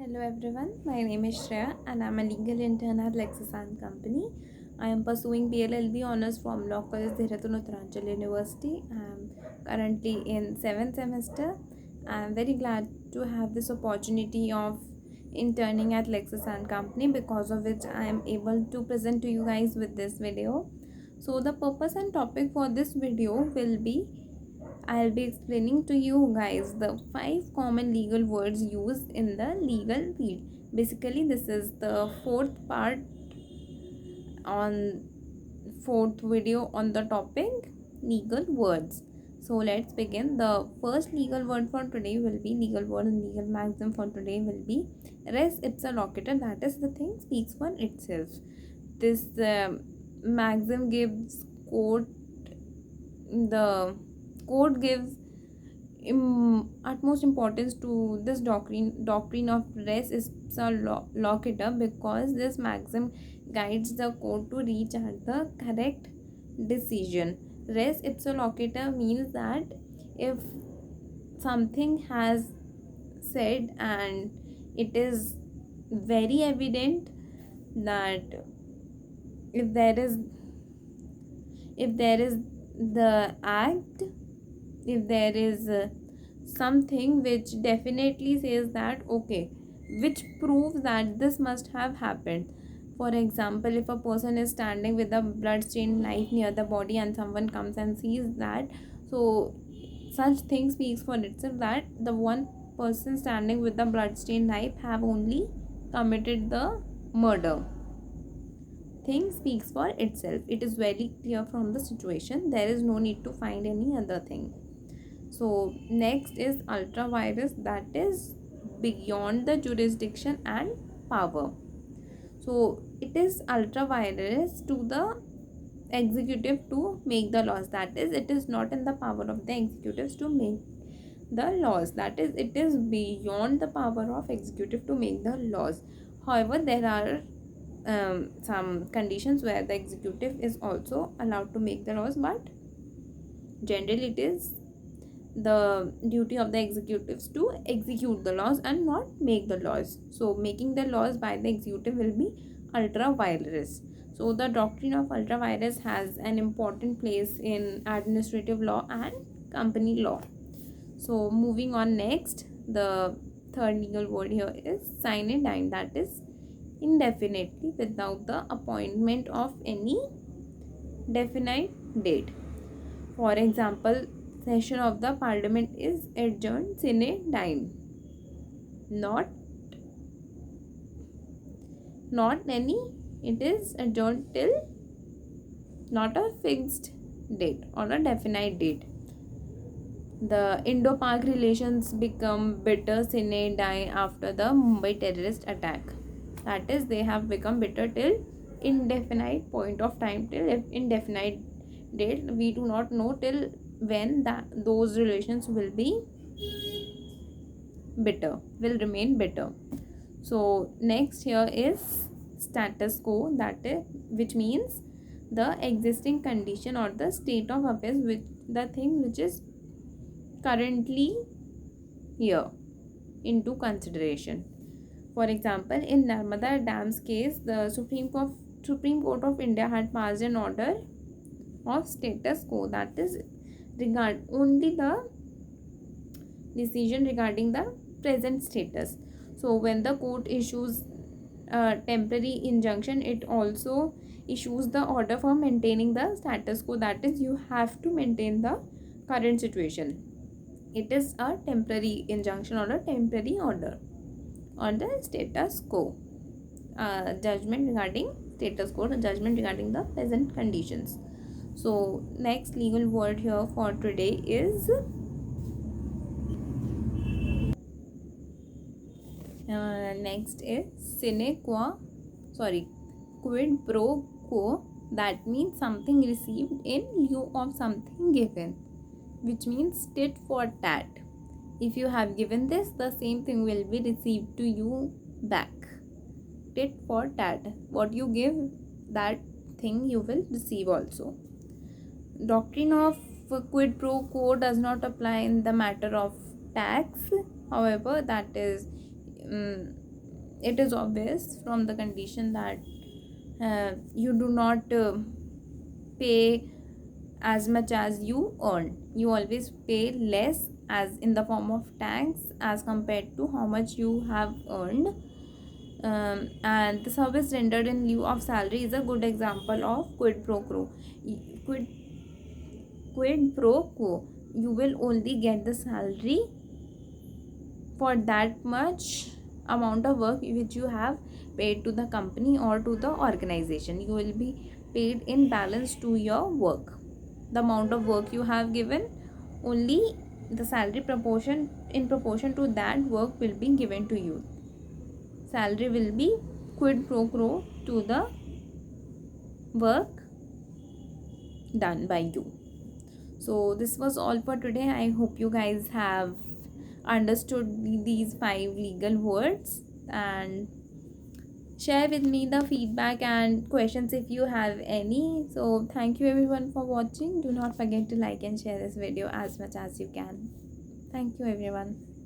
Hello everyone, my name is Shreya and I'm a legal intern at Lexis & Company. I am pursuing PLLB honors from Law College Dehradun Uttaranchal University. I am currently in 7th semester. I am very glad to have this opportunity of interning at Lexis & Company, because of which I am able to present to you guys with this video. So the purpose and topic for this video will be, I'll be explaining to you guys the 5 common legal words used in the legal field. Basically, this is the on fourth video on the topic legal words. So let's begin. The first legal word for today will be legal word and legal maxim for today will be res ipsa loquitur, that is the thing speaks for itself. This maxim gives quote the quote gives utmost importance to this doctrine of res ipsa loquitur, because this maxim guides the court to reach at the correct decision. Res ipsa loquitur means that if something has said and it is very evident that if there is the act, if there is something which definitely says that okay, which proves that this must have happened. For example, if a person is standing with a blood-stained knife near the body and someone comes and sees that, so such thing speaks for itself that the one person standing with the blood-stained knife have only committed the murder. Thing speaks for itself. It is very clear from the situation. There is no need to find any other thing. So next is ultra vires, that is beyond the jurisdiction and power. So it is ultra vires to the executive to make the laws, that is it is not in the power of the executives to make the laws, that is it is beyond the power of executive to make the laws. However, there are some conditions where the executive is also allowed to make the laws, but generally it is the duty of the executives to execute the laws and not make the laws. So making the laws by the executive will be ultra vires. So the doctrine of ultra vires has an important place in administrative law and company law. So moving on, next, the third legal word here is sine die, that is indefinitely without the appointment of any definite date. For example, session of the parliament is adjourned sine die, not any, it is adjourned till not a fixed date or a definite date. The Indo-Pak relations become bitter sine die after the Mumbai terrorist attack. That is, they have become bitter till indefinite point of time, till indefinite date. We do not know till when those relations will be bitter, will remain bitter. So next here is status quo, that is, which means the existing condition or the state of affairs, which the thing which is currently here into consideration. For example, in Narmada Dam's case, the Supreme Court of India had passed an order of status quo, that is regard only the decision regarding the present status. So when the court issues a temporary injunction, it also issues the order for maintaining the status quo, that is you have to maintain the current situation. It is a temporary injunction or a temporary order on the status quo. Judgment regarding status quo, judgment regarding the present conditions. So next legal word here for today is next is quid pro quo, that means something received in lieu of something given, which means tit for tat. If you have given this, the same thing will be received to you back. Tit for tat, what you give, that thing you will receive also. Doctrine of quid pro quo does not apply in the matter of tax. However, that is it is obvious from the condition that you do not pay as much as you earn. You always pay less as in the form of tax as compared to how much you have earned. And the service rendered in lieu of salary is a good example of quid pro quo. Quid, quid pro quo. You will only get the salary for that much amount of work which you have paid to the company or to the organization. You will be paid in balance to your work. The amount of work you have given, only the salary proportion in proportion to that work will be given to you. Salary will be quid pro quo to the work done by you. So this was all for today. I hope you guys have understood these 5 legal words, and share with me the feedback and questions if you have any. So thank you everyone for watching. Do not forget to like and share this video as much as you can. Thank you everyone.